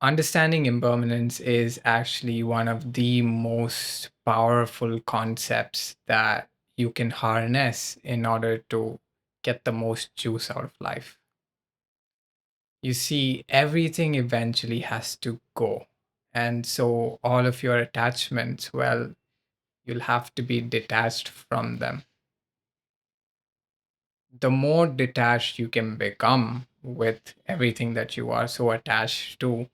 Understanding impermanence is actually one of the most powerful concepts that you can harness in order to get the most juice out of life. You see, everything eventually has to go. And so all of your attachments, well, you'll have to be detached from them. The more detached you can become with everything that you are so attached to,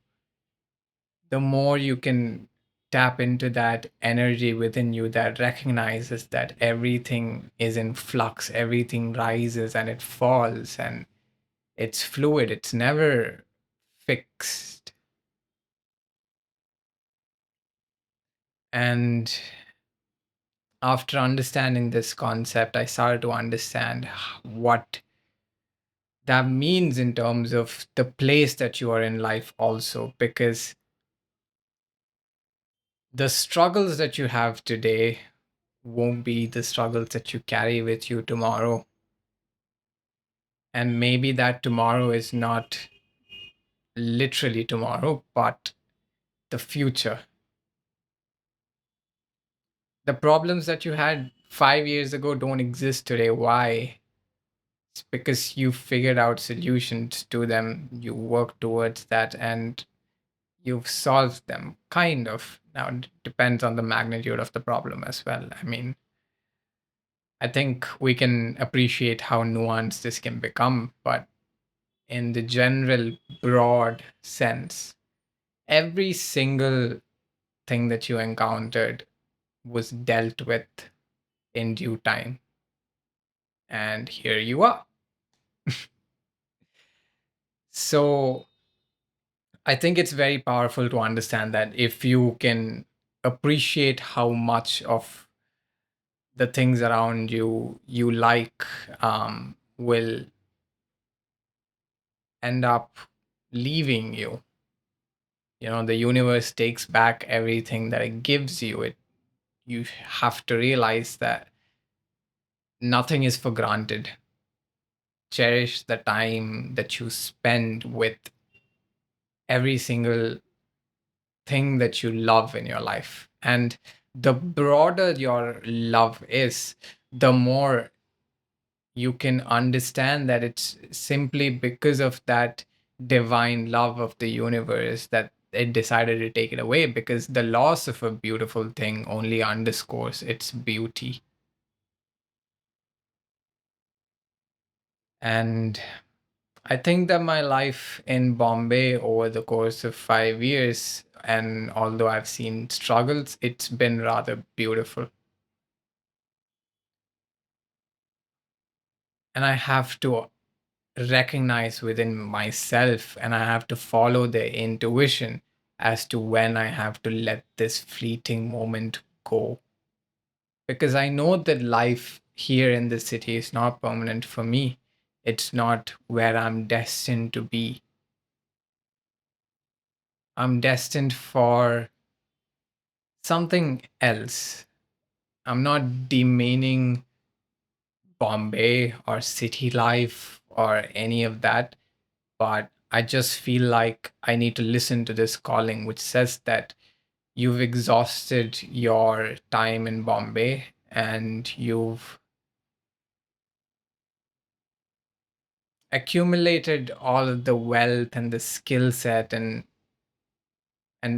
the more you can tap into that energy within you that recognizes that everything is in flux, everything rises and it falls, and it's fluid, it's never fixed. And after understanding this concept, I started to understand what that means in terms of the place that you are in life, also, because the struggles that you have today won't be the struggles that you carry with you tomorrow. And maybe that tomorrow is not literally tomorrow, but the future. The problems that you had 5 years ago don't exist today. Why? It's because you figured out solutions to them, you work towards that, and you've solved them, kind of. Now, it depends on the magnitude of the problem as well. I mean, I think we can appreciate how nuanced this can become, but in the general, broad sense, every single thing that you encountered was dealt with in due time. And here you are. So I think it's very powerful to understand that if you can appreciate how much of the things around you like will end up leaving you. You know, the universe takes back everything that it gives you. It You have to realize that nothing is for granted. Cherish the time that you spend with every single thing that you love in your life. And the broader your love is, the more you can understand that it's simply because of that divine love of the universe that it decided to take it away, because the loss of a beautiful thing only underscores its beauty. And I think that my life in Bombay over the course of 5 years, and although I've seen struggles, it's been rather beautiful. And I have to recognize within myself, and I have to follow the intuition as to when I have to let this fleeting moment go. Because I know that life here in the city is not permanent for me. It's not where I'm destined to be. I'm destined for something else. I'm not demeaning Bombay or city life or any of that, but I just feel like I need to listen to this calling, which says that you've exhausted your time in Bombay and you've accumulated all of the wealth and the skill set, and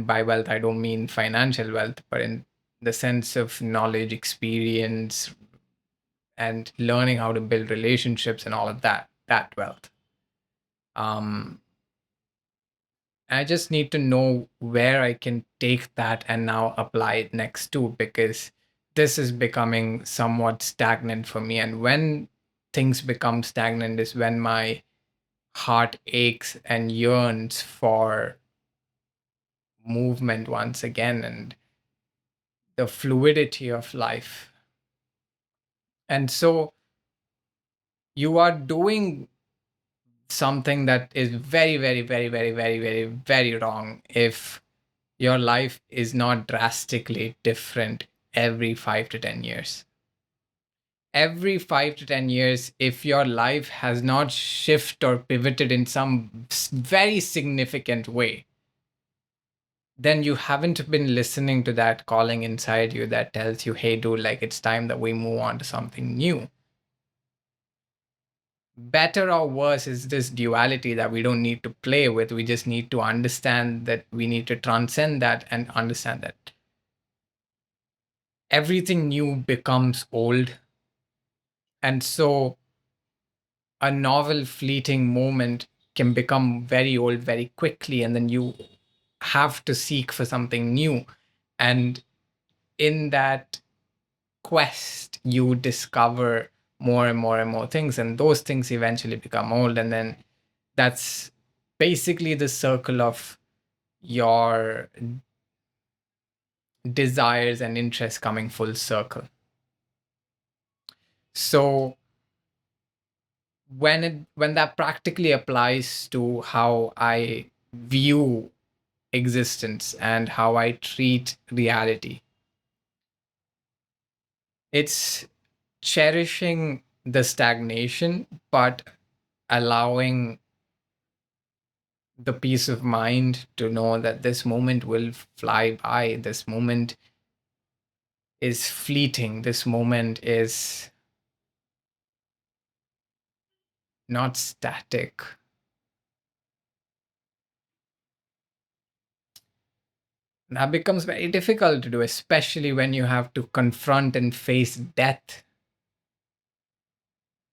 by wealth I don't mean financial wealth, but in the sense of knowledge, experience, and learning how to build relationships and all of that wealth. um I just need to know where I can take that and now apply it next to, because this is becoming somewhat stagnant for me. And when things become stagnant is when my heart aches and yearns for movement once again, and the fluidity of life. And so you are doing something that is very, very, very, very, very, very, very wrong if your life is not drastically different every 5 to 10 years. Every 5 to 10 years, if your life has not shifted or pivoted in some very significant way, then you haven't been listening to that calling inside you that tells you, hey, dude, like it's time that we move on to something new. Better or worse is this duality that we don't need to play with. We just need to understand that we need to transcend that and understand that everything new becomes old. And so a novel, fleeting moment can become very old very quickly. And then you have to seek for something new. And in that quest, you discover more and more and more things. And those things eventually become old. And then that's basically the circle of your desires and interests coming full circle. So when that practically applies to how I view existence and how I treat reality, it's cherishing the stagnation, but allowing the peace of mind to know that this moment will fly by. This moment is fleeting. This moment is not static. That becomes very difficult to do, especially when you have to confront and face death.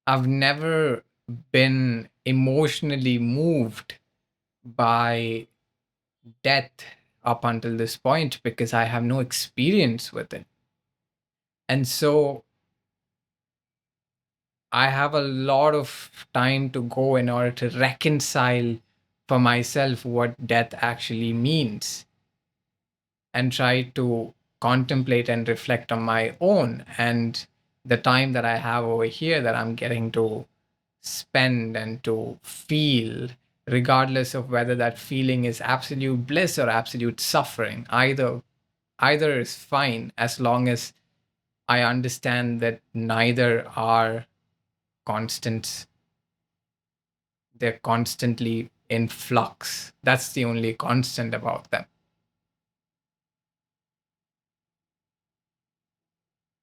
I've never been emotionally moved by death up until this point because I have no experience with it. And so I have a lot of time to go in order to reconcile for myself what death actually means and try to contemplate and reflect on my own and the time that I have over here that I'm getting to spend and to feel, regardless of whether that feeling is absolute bliss or absolute suffering. Either is fine as long as I understand that neither are constants. They're constantly in flux. That's the only constant about them.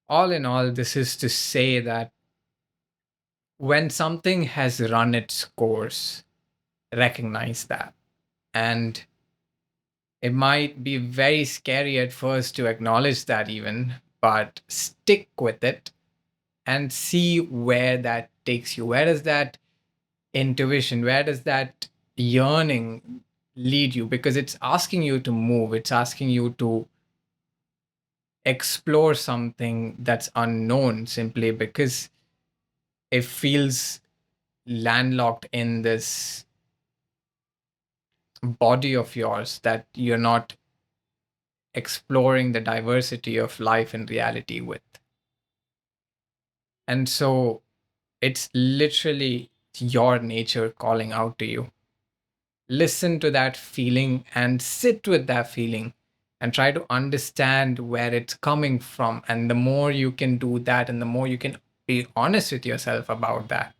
All in all, this is to say that when something has run its course, recognize that. And it might be very scary at first to acknowledge that, even, but stick with it and see where that takes you. Where does that intuition, where does that yearning lead you? Because it's asking you to move, it's asking you to explore something that's unknown simply because it feels landlocked in this body of yours that you're not exploring the diversity of life and reality with. And so it's literally your nature calling out to you. Listen to that feeling and sit with that feeling and try to understand where it's coming from. And the more you can do that, and the more you can be honest with yourself about that,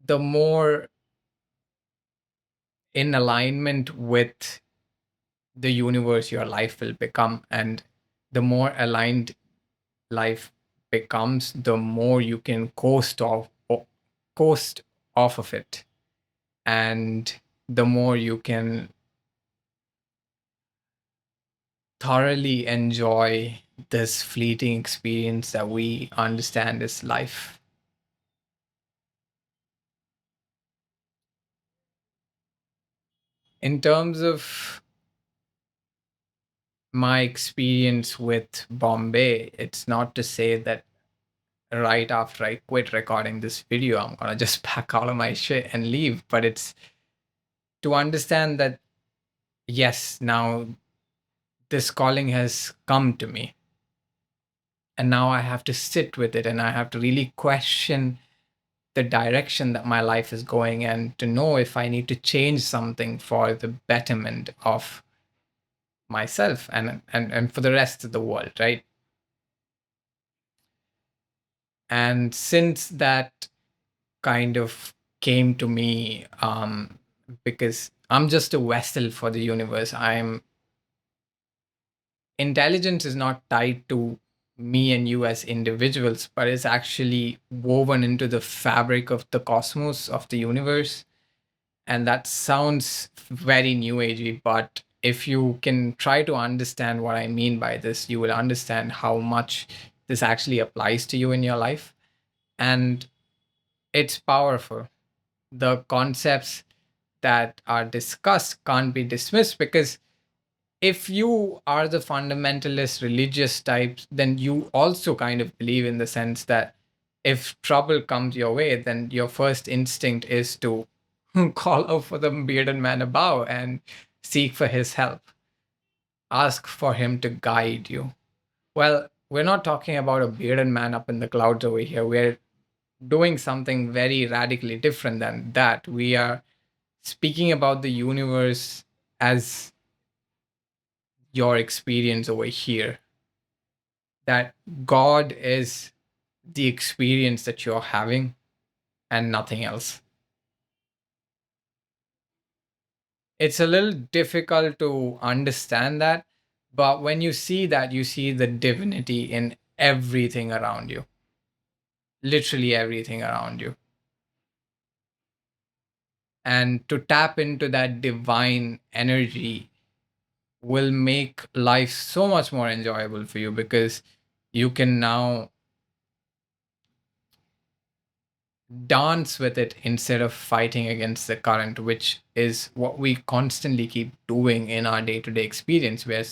the more in alignment with the universe your life will become. And the more aligned life becomes, the more you can coast off of it, and the more you can thoroughly enjoy this fleeting experience that we understand as life. In terms of my experience with Bombay, it's not to say that right after I quit recording this video, I'm gonna just pack all of my shit and leave, but it's to understand that yes, now this calling has come to me. And now I have to sit with it and I have to really question the direction that my life is going and to know if I need to change something for the betterment of myself and for the rest of the world, right? And since that kind of came to me, because I'm just a vessel for the universe. I'm Intelligence is not tied to me and you as individuals, but it's actually woven into the fabric of the cosmos, of the universe. And that sounds very new agey, but if you can try to understand what I mean by this, you will understand how much this actually applies to you in your life. And it's powerful. The concepts that are discussed can't be dismissed, because if you are the fundamentalist religious types, then you also kind of believe in the sense that if trouble comes your way, then your first instinct is to call out for the bearded man above and seek for his help, ask for him to guide you. Well, we're not talking about a bearded man up in the clouds over here. We're doing something very radically different than that. We are speaking about the universe as your experience over here, that God is the experience that you're having and nothing else. It's a little difficult to understand that, but when you see that, you see the divinity in everything around you, literally everything around you. And to tap into that divine energy will make life so much more enjoyable for you, because you can now dance with it instead of fighting against the current, which is what we constantly keep doing in our day to day experience. We're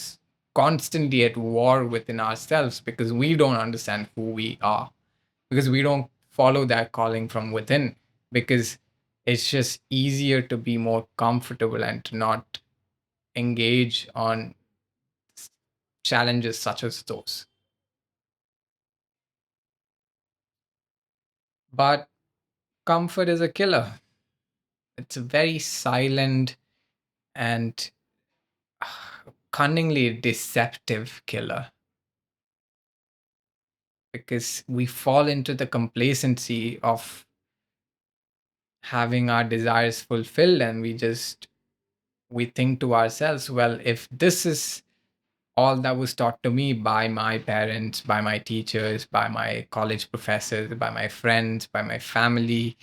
constantly at war within ourselves because we don't understand who we are, because we don't follow that calling from within, because it's just easier to be more comfortable and to not engage on challenges such as those. But comfort is a killer. It's a very silent and cunningly deceptive killer, because we fall into the complacency of having our desires fulfilled, and we think to ourselves, well, if this is all that was taught to me by my parents, by my teachers, by my college professors, by my friends, by my family,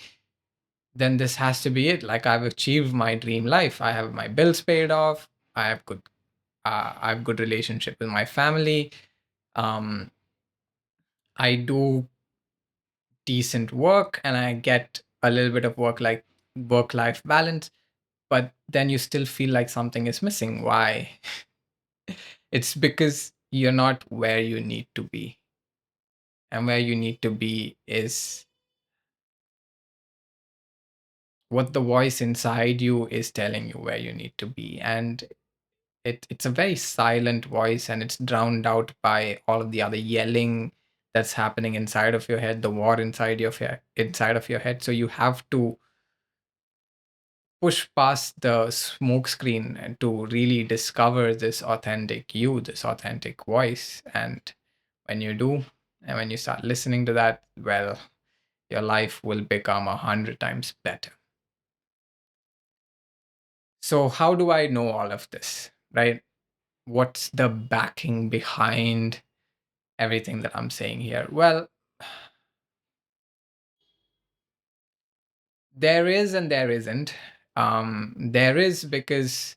then this has to be it. Like, I've achieved my dream life. I have my bills paid off. I have good relationship with my family. um I do decent work and I get a little bit of work life balance, but then you still feel like something is missing. Why? It's because you're not where you need to be. And where you need to be is what the voice inside you is telling you where you need to be. And it's a very silent voice, and it's drowned out by all of the other yelling that's happening inside of your head, the war inside of your head. So you have to push past the smoke screen and to really discover this authentic you, this authentic voice. And when you do, and when you start listening to that, well, your life will become 100 times better. So, how do I know all of this, right? What's the backing behind everything that I'm saying here? Well, there is and there isn't. There is because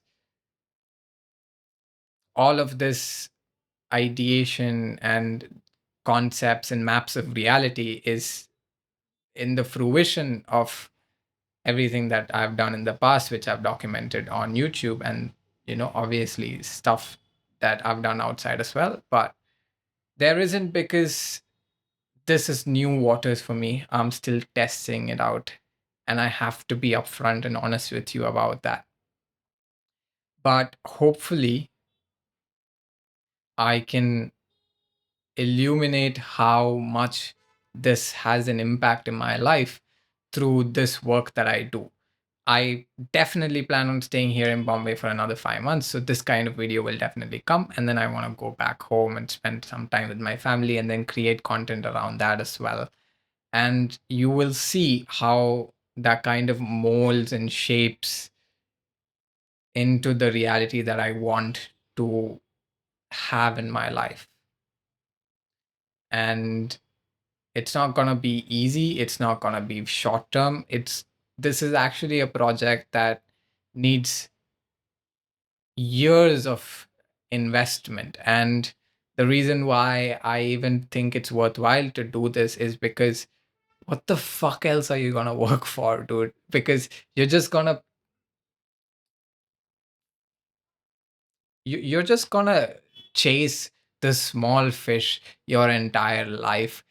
all of this ideation and concepts and maps of reality is in the fruition of everything that I've done in the past, which I've documented on YouTube, and obviously stuff that I've done outside as well. But there isn't, because this is new waters for me. I'm still testing it out, and I have to be upfront and honest with you about that. But hopefully, I can illuminate how much this has an impact in my life through this work that I do. I definitely plan on staying here in Bombay for another 5 months. So this kind of video will definitely come. And then I want to go back home and spend some time with my family and then create content around that as well. And you will see how that kind of molds and shapes into the reality that I want to have in my life. And it's not going to be easy, it's not going to be short term. It's This is actually a project that needs years of investment. And the reason why I even think it's worthwhile to do this is because what the fuck else are you going to work for, dude? Because you're just going to you're just going to chase the small fish your entire life,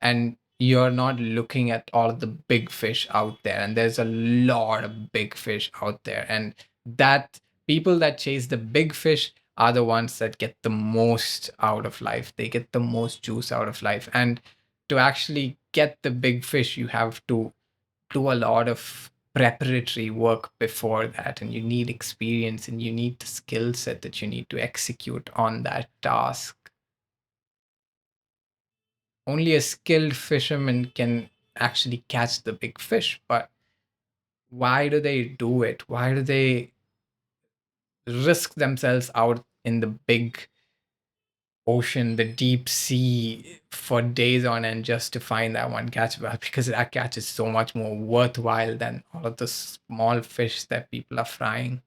and you're not looking at all the big fish out there. And there's a lot of big fish out there, and that people that chase the big fish are the ones that get the most out of life. They get the most juice out of life. And to actually get the big fish, you have to do a lot of preparatory work before that, and you need experience and you need the skill set that you need to execute on that task. Only a skilled fisherman can actually catch the big fish. But why do they do it? Why do they risk themselves out in the big ocean, the deep sea, for days on end just to find that one catch? Well, because that catch is so much more worthwhile than all of the small fish that people are frying.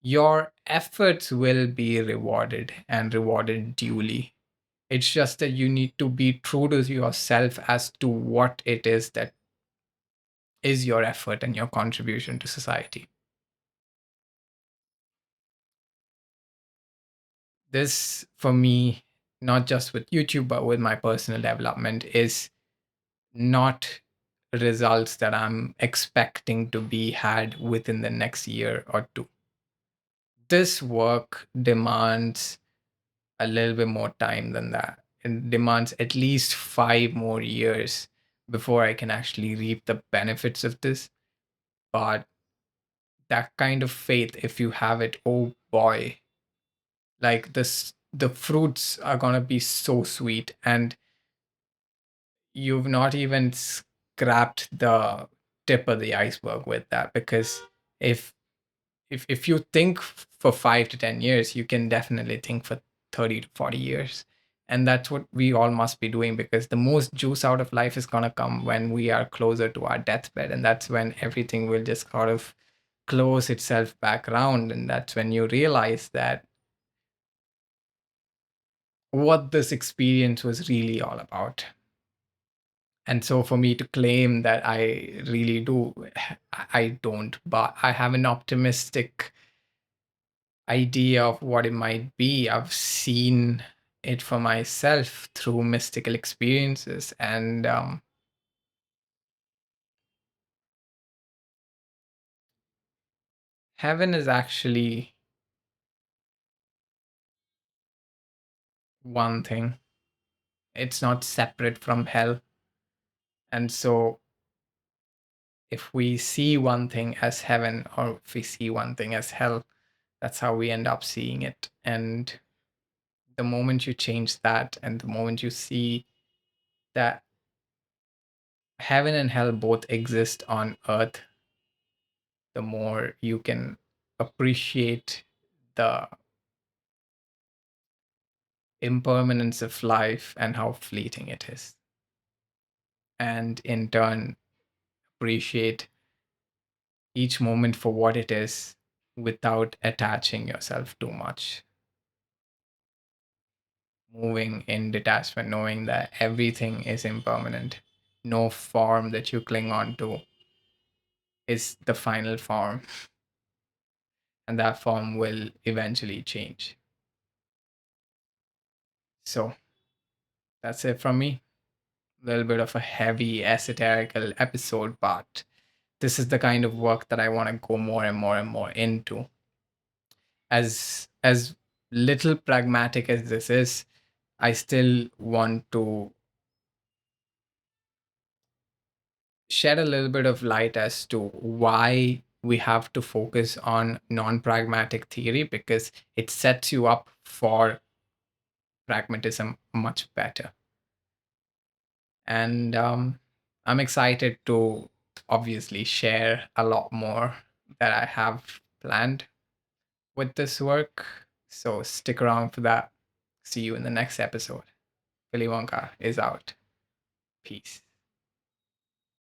Your efforts will be rewarded, and rewarded duly. It's just that you need to be true to yourself as to what it is that is your effort and your contribution to society. This, for me, not just with YouTube, but with my personal development, is not results that I'm expecting to be had within the next year or two. This work demands a little bit more time than that. It demands at least 5 more years before I can actually reap the benefits of this. But that kind of faith, if you have it, oh boy, like this, the fruits are gonna be so sweet. And you've not even scrapped the tip of the iceberg with that. Because if if you think for 5 to 10 years, you can definitely think for 30 to 40 years. And that's what we all must be doing, because the most juice out of life is going to come when we are closer to our deathbed. And that's when everything will just sort of close itself back around. And that's when you realize that what this experience was really all about. And so for me to claim that I really do, I don't, but I have an optimistic idea of what it might be. I've seen it for myself through mystical experiences. And heaven is actually one thing, it's not separate from hell. And so if we see one thing as heaven, or if we see one thing as hell, that's how we end up seeing it. And the moment you change that, and the moment you see that heaven and hell both exist on earth, the more you can appreciate the impermanence of life and how fleeting it is. And in turn, appreciate each moment for what it is without attaching yourself too much. Moving in detachment, knowing that everything is impermanent. No form that you cling on to is the final form, and that form will eventually change. So that's it from me. A little bit of a heavy esoterical episode, but this is the kind of work that I want to go more and more and more into. As little pragmatic as this is, I still want to shed a little bit of light as to why we have to focus on non-pragmatic theory, because it sets you up for pragmatism much better. And I'm excited to obviously share a lot more that I have planned with this work. So stick around for that. See you in the next episode. Willy Wonka is out. Peace.